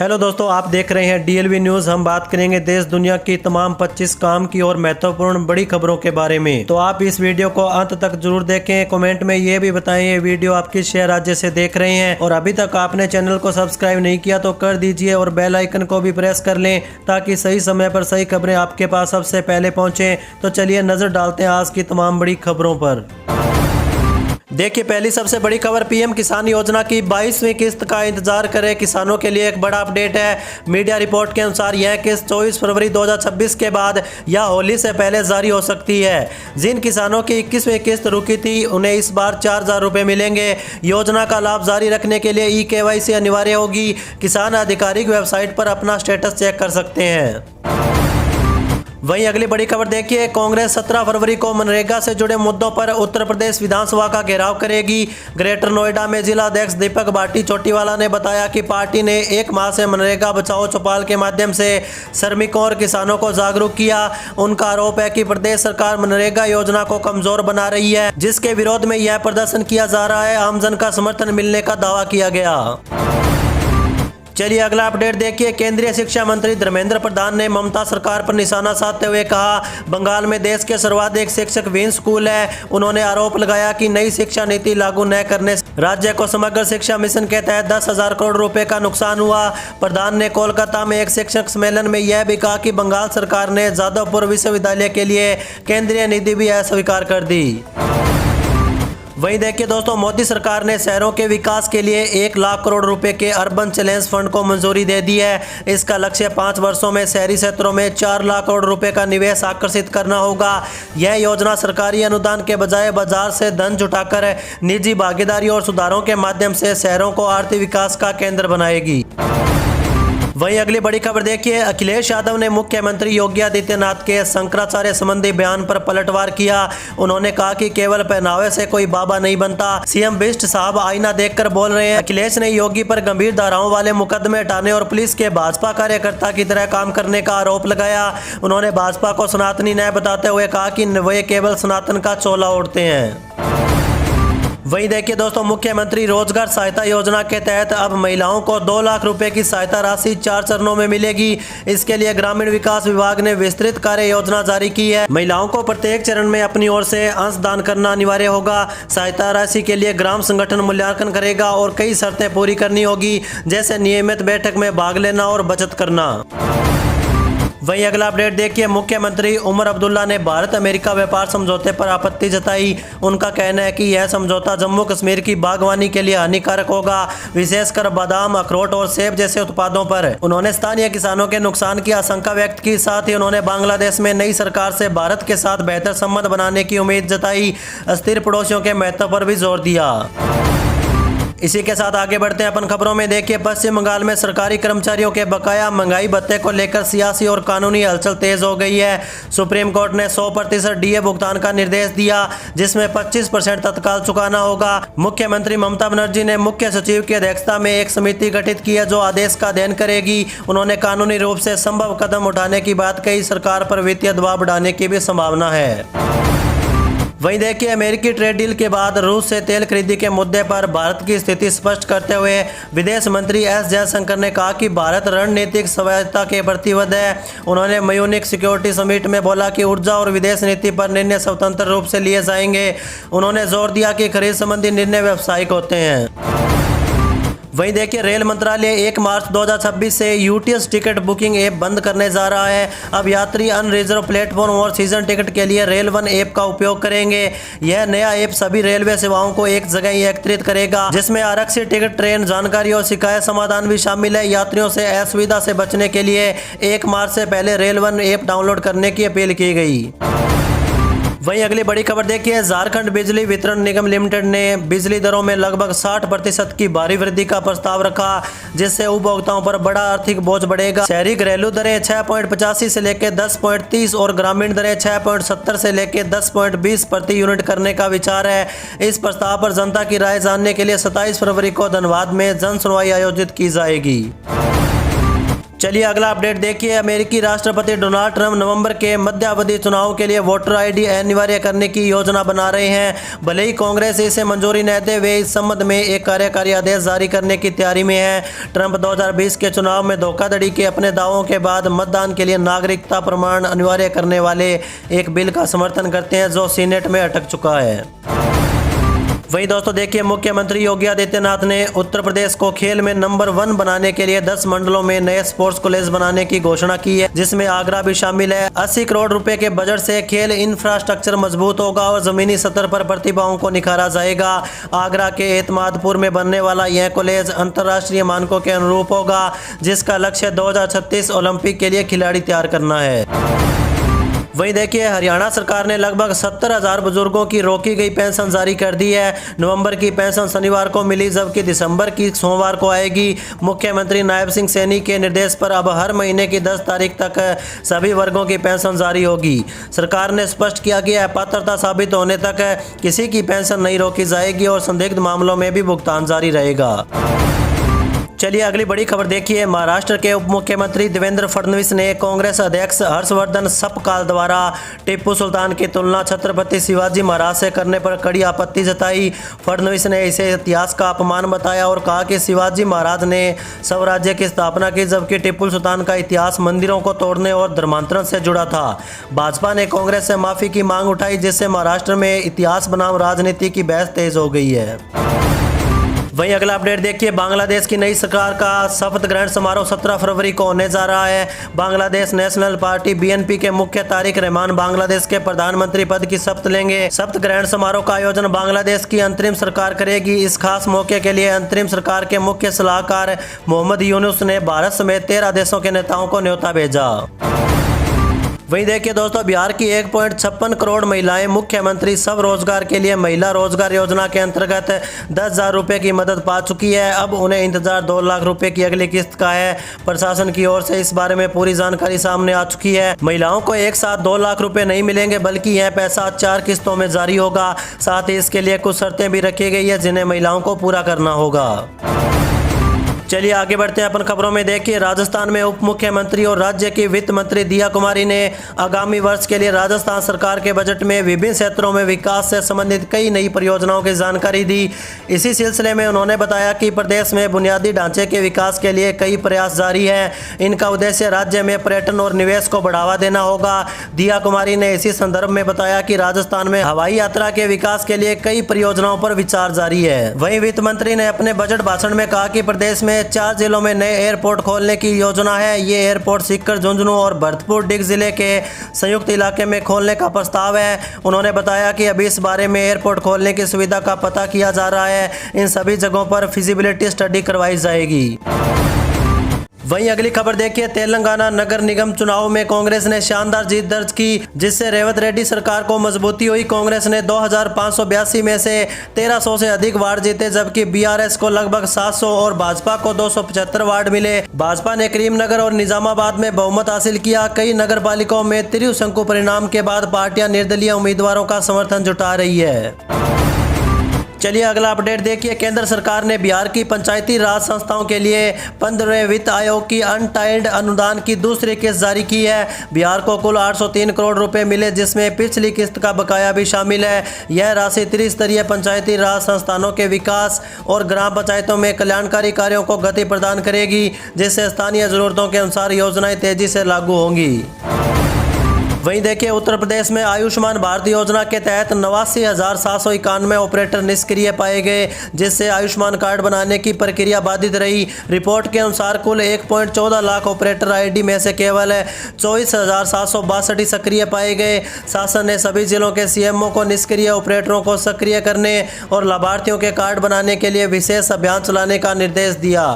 Hello दोस्तों, आप देख रहे हैं डीएलवी न्यूज। हम बात करेंगे देश दुनिया की तमाम 25 काम की और महत्वपूर्ण बड़ी खबरों के बारे में। तो आप इस वीडियो को अंत तक जरूर देखें। कमेंट में ये भी बताएं ये वीडियो आप किस शहर राज्य से देख रहे हैं, और अभी तक आपने चैनल को सब्सक्राइब नहीं किया तो कर दीजिए और बेल आइकन को भी प्रेस कर लें ताकि सही समय पर सही खबरें आपके पास सबसे पहले पहुंचे। तो चलिए नजर डालते हैं आज की तमाम बड़ी खबरों पर। देखिए, पहली सबसे बड़ी खबर, पीएम किसान योजना की 22वीं किस्त का इंतजार करें किसानों के लिए एक बड़ा अपडेट है। मीडिया रिपोर्ट के अनुसार यह किस्त 24 फरवरी 2026 के बाद या होली से पहले जारी हो सकती है। जिन किसानों की 21वीं किस्त रुकी थी उन्हें इस बार 4,000 रुपये मिलेंगे। योजना का लाभ जारी रखने के लिए ई-KYC अनिवार्य होगी। किसान आधिकारिक वेबसाइट पर अपना स्टेटस चेक कर सकते हैं। वहीं अगली बड़ी खबर देखिए, कांग्रेस 17 फरवरी को मनरेगा से जुड़े मुद्दों पर उत्तर प्रदेश विधानसभा का घेराव करेगी। ग्रेटर नोएडा में जिला अध्यक्ष दीपक भाटी चोटीवाला ने बताया कि पार्टी ने 1 माह से मनरेगा बचाओ छुपाल के माध्यम से श्रमिकों और किसानों को जागरूक किया। उनका आरोप है कि प्रदेश सरकार मनरेगा योजना को कमजोर बना रही है, जिसके विरोध में यह प्रदर्शन किया जा रहा है। आमजन का समर्थन मिलने का दावा किया गया। चलिए अगला अपडेट देखिए, केंद्रीय शिक्षा मंत्री धर्मेंद्र प्रधान ने ममता सरकार पर निशाना साधते हुए कहा, बंगाल में देश के सर्वाधिक शिक्षक विहीन स्कूल है। उन्होंने आरोप लगाया कि नई शिक्षा नीति लागू न करने से राज्य को समग्र शिक्षा मिशन के तहत 10,000 करोड़ रुपए का नुकसान हुआ। प्रधान ने कोलकाता में एक शिक्षक सम्मेलन में यह भी कहा कि बंगाल सरकार ने जादवपुर विश्वविद्यालय के लिए केंद्रीय निधि भी अस्वीकार कर दी। वहीं देखिए दोस्तों, मोदी सरकार ने शहरों के विकास के लिए 1 लाख करोड़ रुपए के अर्बन चैलेंज फंड को मंजूरी दे दी है। इसका लक्ष्य 5 वर्षों में शहरी क्षेत्रों में 4 लाख करोड़ रुपए का निवेश आकर्षित करना होगा। यह योजना सरकारी अनुदान के बजाय बाजार से धन जुटाकर निजी भागीदारी और सुधारों के माध्यम से शहरों को आर्थिक विकास का केंद्र बनाएगी। वहीं अगली बड़ी खबर देखिए, अखिलेश यादव ने मुख्यमंत्री योगी आदित्यनाथ के शंकराचार्य संबंधी बयान पर पलटवार किया। उन्होंने कहा कि केवल पहनावे से कोई बाबा नहीं बनता। सीएम बिष्ट साहब आईना देखकर बोल रहे हैं। अखिलेश ने योगी पर गंभीर धाराओं वाले मुकदमे हटाने और पुलिस के भाजपा कार्यकर्ता की तरह काम करने का आरोप लगाया। उन्होंने भाजपा को सनातनी न्याय बताते हुए कहा कि वे केवल सनातन का चोला ओढ़ते हैं। वहीं देखिए दोस्तों, मुख्यमंत्री रोजगार सहायता योजना के तहत अब महिलाओं को 2 लाख रुपए की सहायता राशि 4 चरणों में मिलेगी। इसके लिए ग्रामीण विकास विभाग ने विस्तृत कार्य योजना जारी की है। महिलाओं को प्रत्येक चरण में अपनी ओर से अंशदान करना अनिवार्य होगा। सहायता राशि के लिए ग्राम संगठन मूल्यांकन करेगा और कई शर्तें पूरी करनी होगी, जैसे नियमित बैठक में भाग लेना और बचत करना। वहीं अगला अपडेट देखिए, मुख्यमंत्री उमर अब्दुल्ला ने भारत अमेरिका व्यापार समझौते पर आपत्ति जताई। उनका कहना है कि यह समझौता जम्मू कश्मीर की बागवानी के लिए हानिकारक होगा, विशेषकर बादाम, अखरोट और सेब जैसे उत्पादों पर। उन्होंने स्थानीय किसानों के नुकसान की आशंका व्यक्त की। साथ ही उन्होंने बांग्लादेश में नई सरकार से भारत के साथ बेहतर संबंध बनाने की उम्मीद जताई। अस्थिर पड़ोसियों के महत्व पर भी जोर दिया। इसी के साथ आगे बढ़ते हैं अपन खबरों में। देखिए, पश्चिम बंगाल में सरकारी कर्मचारियों के बकाया महंगाई भत्ते को लेकर सियासी और कानूनी हलचल तेज हो गई है। सुप्रीम कोर्ट ने 100% डीए भुगतान का निर्देश दिया, जिसमें 25% तत्काल चुकाना होगा। मुख्यमंत्री ममता बनर्जी ने मुख्य सचिव की अध्यक्षता में एक समिति गठित की है जो आदेश का अध्ययन करेगी। उन्होंने कानूनी रूप से संभव कदम उठाने की बात कही। सरकार पर वित्तीय दबाव बढ़ाने की भी संभावना है। वहीं देखिए, अमेरिकी ट्रेड डील के बाद रूस से तेल खरीदी के मुद्दे पर भारत की स्थिति स्पष्ट करते हुए विदेश मंत्री एस जयशंकर ने कहा कि भारत रणनीतिक स्वायत्तता के प्रतिबद्ध है। उन्होंने म्यूनिख सिक्योरिटी समिट में बोला कि ऊर्जा और विदेश नीति पर निर्णय स्वतंत्र रूप से लिए जाएंगे। उन्होंने जोर दिया कि खरीद संबंधी निर्णय व्यावसायिक होते हैं। वहीं देखिए, रेल मंत्रालय 1 मार्च 2026 से यूटीएस टिकट बुकिंग ऐप बंद करने जा रहा है। अब यात्री अनरिजर्व प्लेटफॉर्म और सीजन टिकट के लिए रेल वन ऐप का उपयोग करेंगे। यह नया ऐप सभी रेलवे सेवाओं को एक जगह ही एकत्रित करेगा, जिसमें आरक्षित टिकट, ट्रेन जानकारी और शिकायत समाधान भी शामिल है। यात्रियों से असुविधा से बचने के लिए 1 मार्च से पहले रेल वन ऐप डाउनलोड करने की अपील की गई। वहीं अगली बड़ी खबर देखिए, झारखंड बिजली वितरण निगम लिमिटेड ने बिजली दरों में लगभग 60% की भारी वृद्धि का प्रस्ताव रखा, जिससे उपभोक्ताओं पर बड़ा आर्थिक बोझ बढ़ेगा। शहरी घरेलू दरें 6.85 से लेकर 10.30 और ग्रामीण दरें 6.70 से लेकर 10.20 प्रति यूनिट करने का विचार है। इस प्रस्ताव पर जनता की राय जानने के लिए 27 फरवरी को धनबाद में जन सुनवाई आयोजित की जाएगी। चलिए अगला अपडेट देखिए। अमेरिकी राष्ट्रपति डोनाल्ड ट्रंप नवंबर के मध्यावधि चुनाव के लिए वोटर आईडी अनिवार्य करने की योजना बना रहे हैं। भले ही कांग्रेस इसे मंजूरी न दे, वे इस संबंध में एक कार्यकारी आदेश जारी करने की तैयारी में है। ट्रंप 2020 के चुनाव में धोखाधड़ी के अपने दावों के बाद मतदान के लिए नागरिकता प्रमाण अनिवार्य करने वाले एक बिल का समर्थन करते हैं जो सीनेट में अटक चुका है। वहीं दोस्तों देखिए, मुख्यमंत्री योगी आदित्यनाथ ने उत्तर प्रदेश को खेल में नंबर 1 बनाने के लिए 10 मंडलों में नए स्पोर्ट्स कॉलेज बनाने की घोषणा की है, जिसमें आगरा भी शामिल है। 80 करोड़ रुपए के बजट से खेल इंफ्रास्ट्रक्चर मजबूत होगा और जमीनी स्तर पर प्रतिभाओं को निखारा जाएगा। आगरा के एतमादपुर में बनने वाला यह कॉलेज अंतर्राष्ट्रीय मानकों के अनुरूप होगा, जिसका लक्ष्य 2036 ओलंपिक के लिए खिलाड़ी तैयार करना है। वहीं देखिए, हरियाणा सरकार ने लगभग 70,000 बुजुर्गों की रोकी गई पेंशन जारी कर दी है। नवंबर की पेंशन शनिवार को मिली, जबकि दिसंबर की सोमवार को आएगी। मुख्यमंत्री नायब सिंह सैनी के निर्देश पर अब हर महीने की 10 तारीख तक सभी वर्गों की पेंशन जारी होगी। सरकार ने स्पष्ट किया कि अपात्रता साबित होने तक किसी की पेंशन नहीं रोकी जाएगी और संदिग्ध मामलों में भी भुगतान जारी रहेगा। चलिए अगली बड़ी खबर देखिए। महाराष्ट्र के उप मुख्यमंत्री देवेंद्र फडणवीस ने कांग्रेस अध्यक्ष हर्षवर्धन सपकाल द्वारा टिप्पू सुल्तान की तुलना छत्रपति शिवाजी महाराज से करने पर कड़ी आपत्ति जताई। फडणवीस ने इसे इतिहास का अपमान बताया और कहा कि शिवाजी महाराज ने स्वराज्य की स्थापना की, जबकि टिप्पू सुल्तान का इतिहास मंदिरों को तोड़ने और धर्मांतरण से जुड़ा था। भाजपा ने कांग्रेस से माफी की मांग उठाई, जिससे महाराष्ट्र में इतिहास बनाम राजनीति की बहस तेज हो गई है। वहीं अगला अपडेट देखिए। बांग्लादेश की नई सरकार का शपथ ग्रहण समारोह 17 फरवरी को होने जा रहा है। बांग्लादेश नेशनल पार्टी BNP के मुख्य तारिक रहमान बांग्लादेश के प्रधानमंत्री पद की शपथ लेंगे। शपथ ग्रहण समारोह का आयोजन बांग्लादेश की अंतरिम सरकार करेगी। इस खास मौके के लिए अंतरिम सरकार के मुख्य सलाहकार मोहम्मद यूनुस ने भारत समेत 13 देशों के नेताओं को न्योता भेजा। वहीं देखिए दोस्तों, बिहार की 1.56 करोड़ महिलाएं मुख्यमंत्री सब रोजगार के लिए महिला रोजगार योजना के अंतर्गत 10,000 रुपए की मदद पा चुकी है। अब उन्हें इंतजार 2 लाख रुपए की अगली किस्त का है। प्रशासन की ओर से इस बारे में पूरी जानकारी सामने आ चुकी है। महिलाओं को एक साथ 2 लाख रुपए नहीं मिलेंगे, बल्कि यह पैसा 4 किस्तों में जारी होगा। साथ ही इसके लिए कुछ शर्तें भी रखी गई है, जिन्हें महिलाओं को पूरा करना होगा। चलिए आगे बढ़ते हैं अपन खबरों में। देखिए, राजस्थान में उप मुख्यमंत्री और राज्य की वित्त मंत्री दिया कुमारी ने आगामी वर्ष के लिए राजस्थान सरकार के बजट में विभिन्न क्षेत्रों में विकास से संबंधित कई नई परियोजनाओं की जानकारी दी। इसी सिलसिले में उन्होंने बताया कि प्रदेश में बुनियादी ढांचे के विकास के लिए कई प्रयास जारी हैं। इनका उद्देश्य राज्य में पर्यटन और निवेश को बढ़ावा देना होगा। दिया कुमारी ने इसी संदर्भ में बताया कि राजस्थान में हवाई यात्रा के विकास के लिए कई परियोजनाओं पर विचार जारी है। वहीं वित्त मंत्री ने अपने बजट भाषण में कहा कि प्रदेश में 4 जिलों में नए एयरपोर्ट खोलने की योजना है। ये एयरपोर्ट सीकर, झुंझुनू और भरतपुर डिग जिले के संयुक्त इलाके में खोलने का प्रस्ताव है। उन्होंने बताया कि अभी इस बारे में एयरपोर्ट खोलने की सुविधा का पता किया जा रहा है। इन सभी जगहों पर फिजिबिलिटी स्टडी करवाई जाएगी। वहीं अगली खबर देखिए। तेलंगाना नगर निगम चुनाव में कांग्रेस ने शानदार जीत दर्ज की, जिससे रेवंत रेड्डी सरकार को मजबूती हुई। कांग्रेस ने 2582 में से 1300 से अधिक वार्ड जीते, जबकि BRS को लगभग 700 और भाजपा को 275 वार्ड मिले। भाजपा ने करीमनगर और निजामाबाद में बहुमत हासिल किया। कई नगर पालिकाओं में त्रिशंकु परिणाम के बाद पार्टियां निर्दलीय उम्मीदवारों का समर्थन जुटा रही है। चलिए अगला अपडेट देखिए। केंद्र सरकार ने बिहार की पंचायती राज संस्थाओं के लिए 15वें वित्त आयोग की अनटाइड अनुदान की दूसरी किस्त जारी की है। बिहार को कुल 803 करोड़ रुपए मिले, जिसमें पिछली किस्त का बकाया भी शामिल है। यह राशि त्रिस्तरीय पंचायती राज संस्थानों के विकास और ग्राम पंचायतों में कल्याणकारी कार्यों को गति प्रदान करेगी, जिससे स्थानीय जरूरतों के अनुसार योजनाएं तेजी से लागू होंगी। वहीं देखिए, उत्तर प्रदेश में आयुष्मान भारत योजना के तहत 89,791 ऑपरेटर निष्क्रिय पाए गए, जिससे आयुष्मान कार्ड बनाने की प्रक्रिया बाधित रही। रिपोर्ट के अनुसार कुल 1.14 लाख ऑपरेटर ID में से केवल 24,762 सक्रिय पाए गए। शासन ने सभी जिलों के CMO को निष्क्रिय ऑपरेटरों को सक्रिय करने और लाभार्थियों के कार्ड बनाने के लिए विशेष अभियान चलाने का निर्देश दिया।